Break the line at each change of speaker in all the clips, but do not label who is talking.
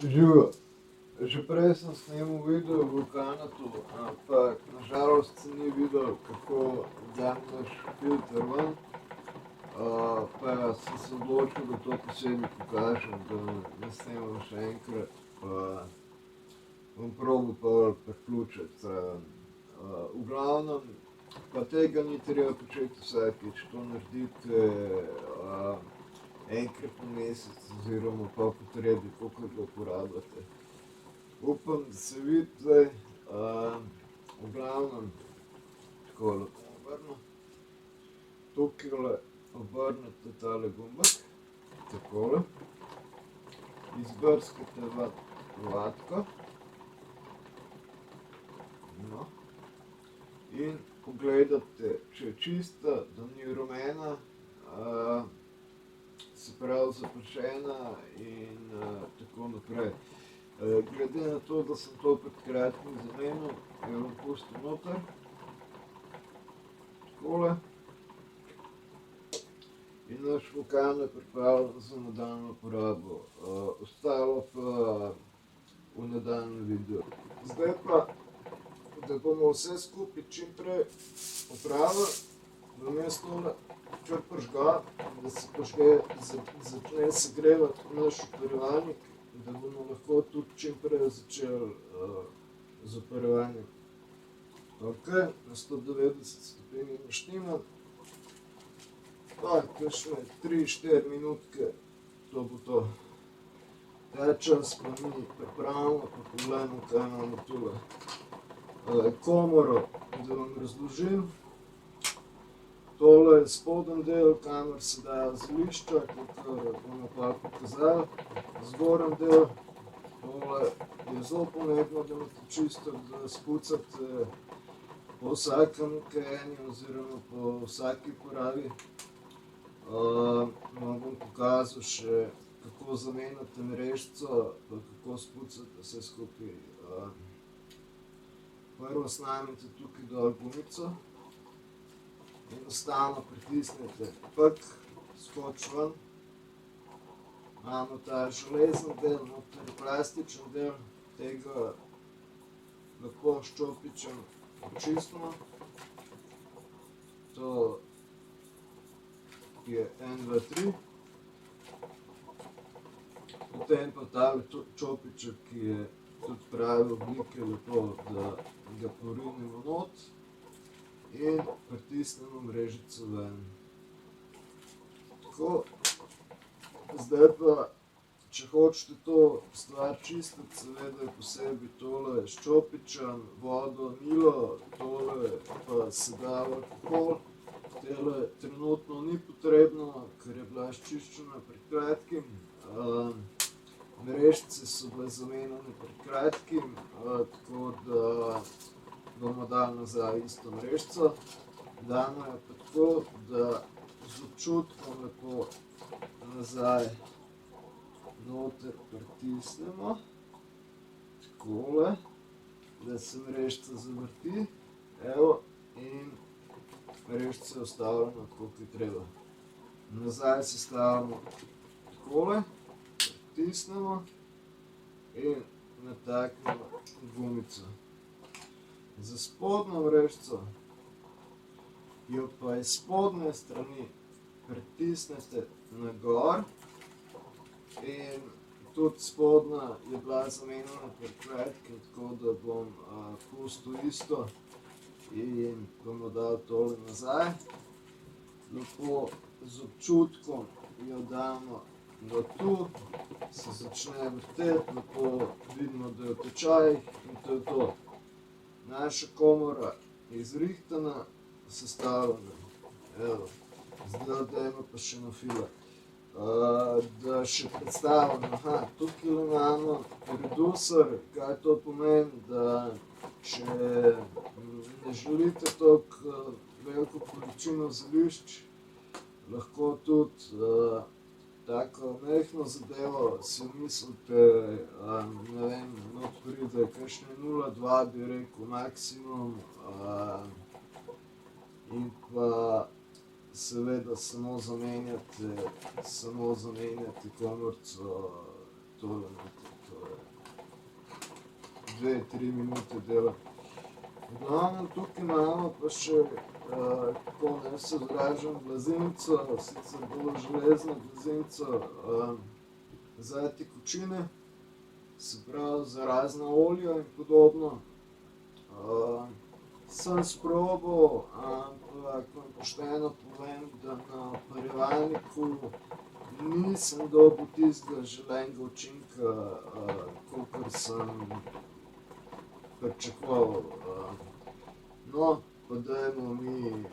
Živijo. Že prej sem snemal video v Kanadu, ampak nažalost se ni videl, kako dam naš filter ven. Pa sem se odločil, da to posebej pokažem, da ne snemam še enkrat, pa bom probal pa priključiti. V glavnem, pa tega ni treba početi vsakič, to naredite enkrat na mesec oziroma po potrebi, kolikor ga uporabljate. Upam, da se vidi zdaj, v glavnem, takole bom obrnil. Tukajle obrnete tale gumbek, takole. Izbrskate vatko. No. In pogledate, če je čista, da ni rumena, se pravi zaprašena in tako naprej. Glede na to, da sem to pred kratkim zamenjal, jo bom pustil noter. Takole. In naš vulkan je pripravljen za nadaljnjo uporabo. Ostalo pa v nadaljnjem videu. Zdaj pa, da bomo vse skupaj čim prej opravili, bom jaz tole kar prižgal, da se začne segrevati naš uparjevalnik, da bomo lahko tudi čim prej začeli z uparjevanjem. Ok, na 190 stopinj naštimam. Pa kakšne 3-4 minutke, to bo to. Ta čas pa mi pripravimo, pa pogledamo, kaj imamo tule. Komoro, da vam razložim. Tole je spodnji del, kamor se dajo zelišča, kakor bomo pa pokazali. Zgornji del, tole je zelo pomembno, da imate čisto, da spucate po vsakem kajenju oziroma po vsaki porabi. Vam bom pokazal še, kako zamenjate mrežico, pa kako spucate vse skupaj. Prvo snamete tukaj dol gumico. Enostavno pritisnete pek, skoči ven. Imamo ta železni del, noter plastičen del, tega lahko s čopičem očistimo. To je 1, 2, 3. Potem pa tale čopiček, ki je tudi prave oblike, lepo, da ga porinemo not. In pritisnemo mrežico ven. Tako. Zdaj pa, če hočete to stvar čistiti, seveda je posebej tole s čopičem, vodo, milo, tole pa se da alkohol. Tele trenutno ni potrebno, ker je bila sčiščena pred kratkim. Mrežice so bile zamenjane pred kratkim, tako da bomo dali nazaj isto mrežico. Damo jo pa tako, da z občutkom lepo nazaj noter pritisnemo. Takole, da se mrežica zavrti. Evo, in mrežica je ustavljena tako, kot je treba. Nazaj sestavimo takole, pritisnemo in nataknemo gumico. Za spodnjo mrežico jo pa iz spodnje strani pritisnete na gor in tudi spodnja je bila zamenjana pred kratkim, tako da bom pustil isto in bomo dali tole nazaj. Lepo z občutkom jo damo do tu, se začne vrteti, lepo vidimo, da je v tečajih in to je to. Naša komora je zrihtana, sestavljena. Evo, zdaj dajmo pa še na file. Da še predstavim, tukaj imamo reducer, kaj to pomeni, da če ne želite toliko veliko količino zelišč, lahko tudi tako majhno zadevo si mislite, ne vem, not pride kakšne 0,2 bi rekel maksimum, in pa seveda samo zamenjate komorico tole noter, to je 2-3 minute dela. V glavnem tukaj imamo pa še, kako naj se izražam, blazinco, sicer bolj železno blazinco, za tekočine, se pravi za razna olja in podobno. Sem sprobal, ampak vam pošteno povem, da na parjevalniku nisem dobil tistega želenega učinka, kakor sem pričakoval. No, pa dajmo mi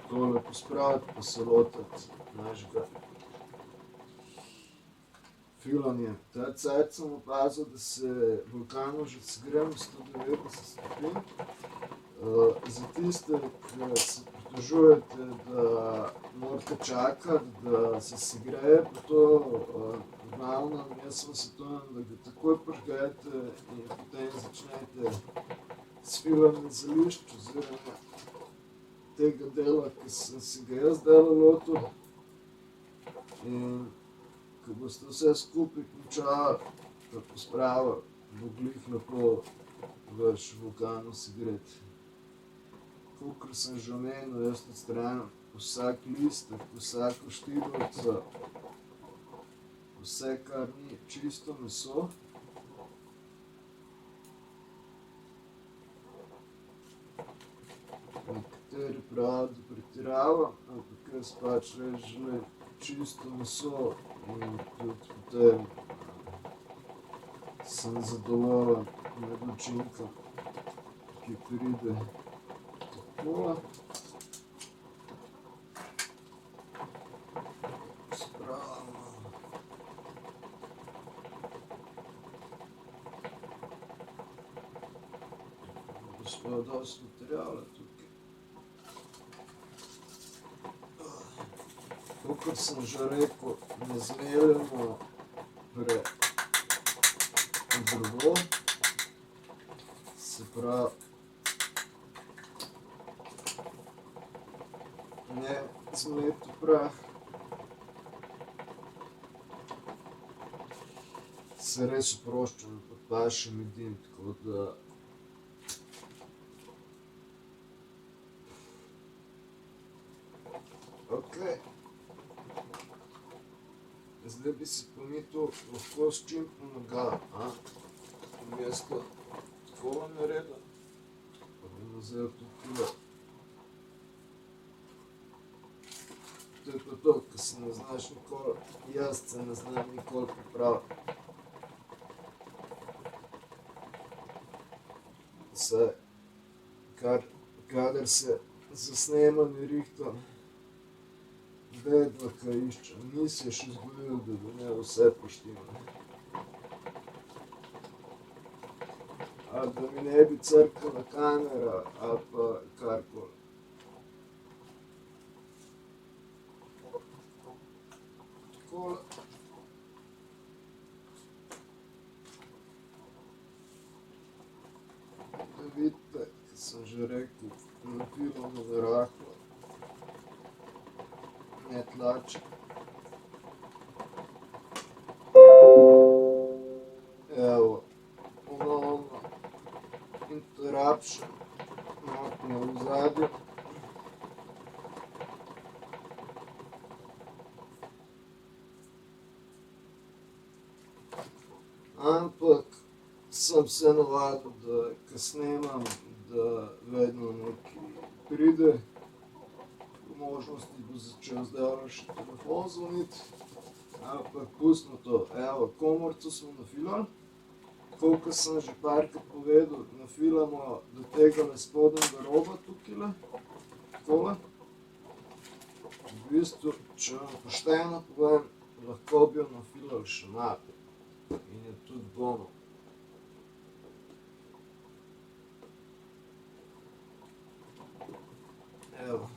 tole pospraviti pa se lotiti našega filanja. Ta cajt sem opazil, da se vulkanu že segrem 190 stopinj. Za tiste, ki se pritožujete, da morate čakati, da se segreje, pa to, v glavnem, jaz sem svetujem, da ga takoj prižgete in potem začnete s filanjem zelišč oziroma tega dela, ki sem si ga jaz zdajle lotil. In ko boste vse skupaj končali pa pospravili, bo glih lepo vaš vulkan segret. Kakor sem že omenil, jaz odstranjam vsak listek, vsako štibelco, vse, kar ni čisto meso. Nekateri pravijo, da pretiravam, ampak jaz pač res želim čisto meso in tudi potem sem zadovoljen med učinkom, ki pride takole. Spravimo. Gospod, dosti materijala tukaj. Kakor sem že rekel, ne zmeljemo predrobno, se pravi, ne zmleti v prah. Se res oproščam pod vašim jedim, tako da okej. Zdaj bi si pa mi to lahko s čim pomagali, Vmesto takole naredil, pa bomo vzel tukaj. To je pa to, ko se ne znaš nikoli, jaz se ne znam nikoli pripraviti. Saj, kadar se za snemanje rihtam, vedno kaj iščem, ni se še zgodilo, da bi ne vse poštimalo. Ali da mi ne bi crkala kamera, ali pa karkoli. Takole. Da vidite, kot sem že rekel, napilamo v rahlo. Ne tlači. Evo, ponovno interruption, motnja v ozadju. Ampak sem se navadil, da ko snemam, da vedno nekaj pride. Po možnosti bo začel zdajle še telefon zvoniti, ampak pustimo to. Evo, komorco smo nafilali. Koliko sem že parkrat povedal, nafilamo do tegale spodnjega roba tukajle, takole. V bistvu, če vam pošteno povem, lahko bi jo nafilali še malo in je tudi bono. Evo,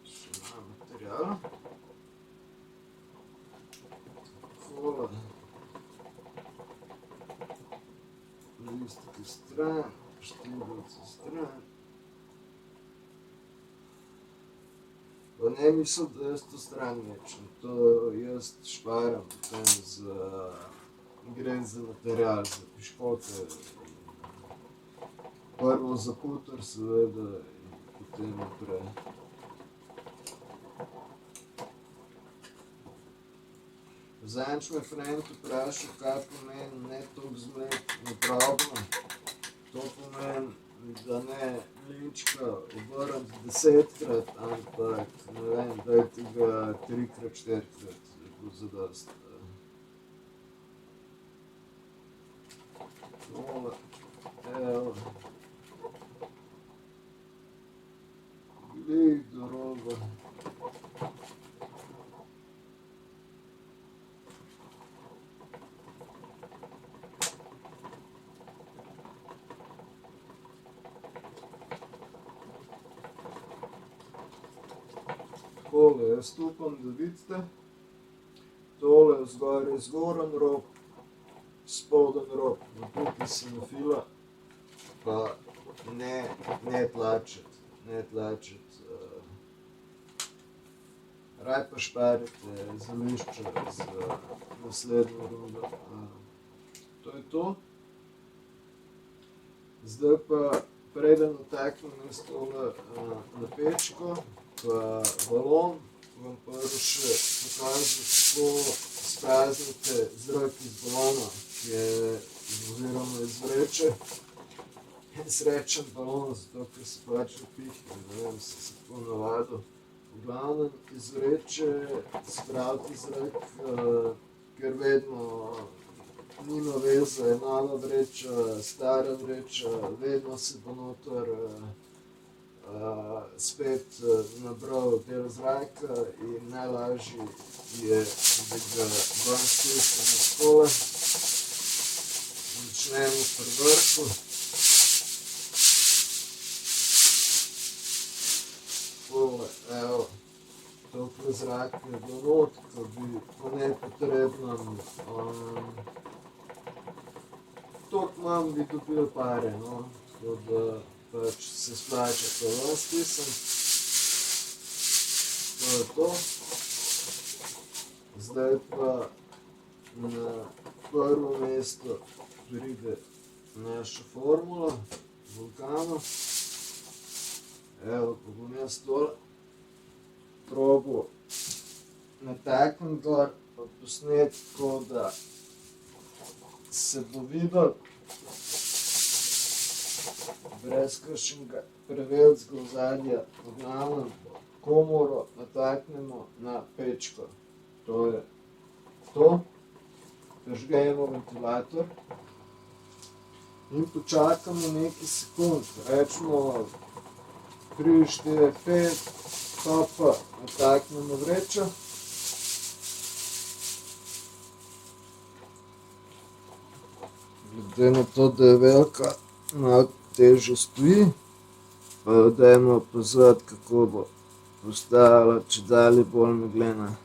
še malo materijala. Takole. Listke stran, štibelce stran. Pa ne mislim, da jaz to stran mečem, to jaz šparam potem za gre za material, za piškote, prvo za puter seveda in potem naprej. Zadnjič me friend vprašal, kaj pomeni ne toliko zmlet na drobno. To pomeni, da ne mlinčka obrniti 10-krat, ampak ne vem, dajte ga 3-krat, 4-krat, je bilo zadost. Tole, evo. Glej do roba. Tole, jaz upam, da vidite. Tole vzgor je zgoren rob, spoden rob, no tukaj se nafila, pa ne tlačiti, ne tlačiti. Raj pa šparite zelišča za naslednjo rundo. To je to. Zdaj pa preden nataknem jaz tole na pečko, pa balon, vam prvo še pokažem, kako spraznite zrak iz balona, ki je oziroma iz vreče. Jaz rečem balon, zato ker se pač napihne, ne vem, sem se tako navadil. V glavnem iz vreče spravite zrak, ker vedno nima veze, je nova vreča, stara vreča, vedno se bo noter spet nabral del zraka in najlažje je, da ga ven stisnemo takole. Začnemo pri vrhu. Takole, evo, toliko zraka je bilo not, ko bi po nepotrebnem toliko manj bi dobili pare, no, tako da pač se splača to ven stisniti. To je to. Zdaj pa na prvo mesto pride naša formula, vulkana. Evo, pa bom jaz tole probal natakniti gor, pa posnet tako, da se bo videl, brez kakšnega prevelikega ozadja. V glavnem komoro nataknemo na pečko. To je to. Prižgemo ventilator in počakamo nekaj sekund, rečemo 3, 4, 5, pa nataknemo vrečo. Glede na to, da je velika, malo težje stoji, pa jo dajmo opazovati, kako bo postajala čedalje bolj meglena.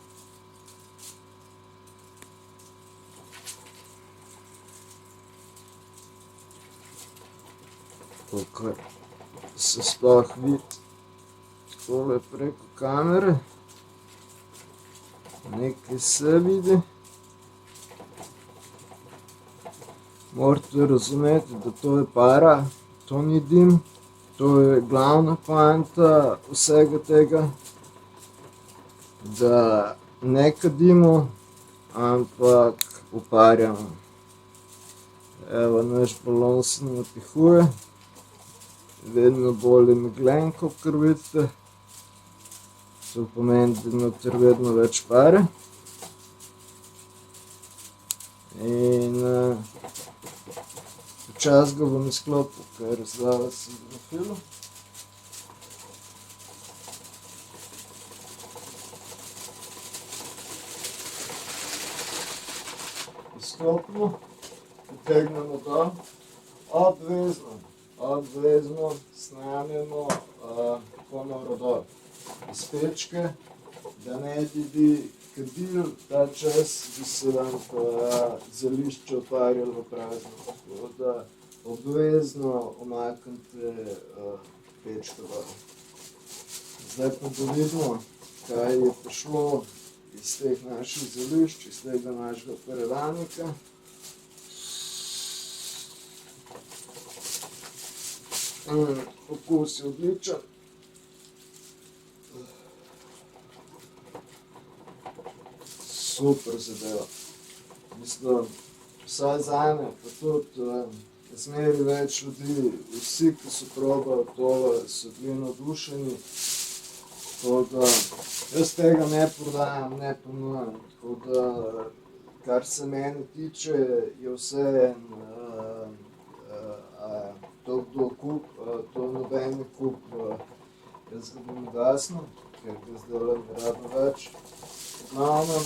Kolikor se sploh vidi takole preko kamere, nekaj se vidi. Morate razumeti, da to je para, to ni dim, to je glavna poanta vsega tega, da ne kadimo, ampak uparjamo. Evo, naš balon se napihuje, vedno bolj je meglen, kakor vidite. To pomeni, da je noter vedno več pare. In počasi ga bom izklopil, ker zdaj sem ga nafilal. Izklopimo, potegnemo dol, obvezno snamemo komoro dol iz pečke, da ne bi kadil, ta čas bi se vam pa zelišče oparjalo prazno, tako da obvezno umaknite pečko dol. Zdaj pa da vidimo, kaj je prišlo iz teh naših zelišč, iz tega našega paradižnika. Okus je odličen. Super zadeva. Mislim, vsaj zame, pa tudi zmeri več ljudi, vsi, ki so probali tole, so bili navdušeni. Tako da jaz tega ne prodajam, ne ponujam. Tako da, kar se mene tiče, je vseeno, to kdo kup, to noben ne kup, jaz ga bom ugasnil, ker ga zdajle ne rabim več. V glavnem,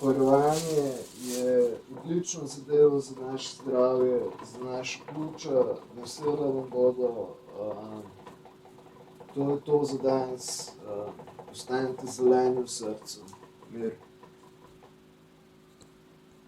parjovanje je odlična zadeva za naše zdravje, za naša pljuča, vesela vam bodo. To je to za danes, ostanite zeleni v srcu. Mir.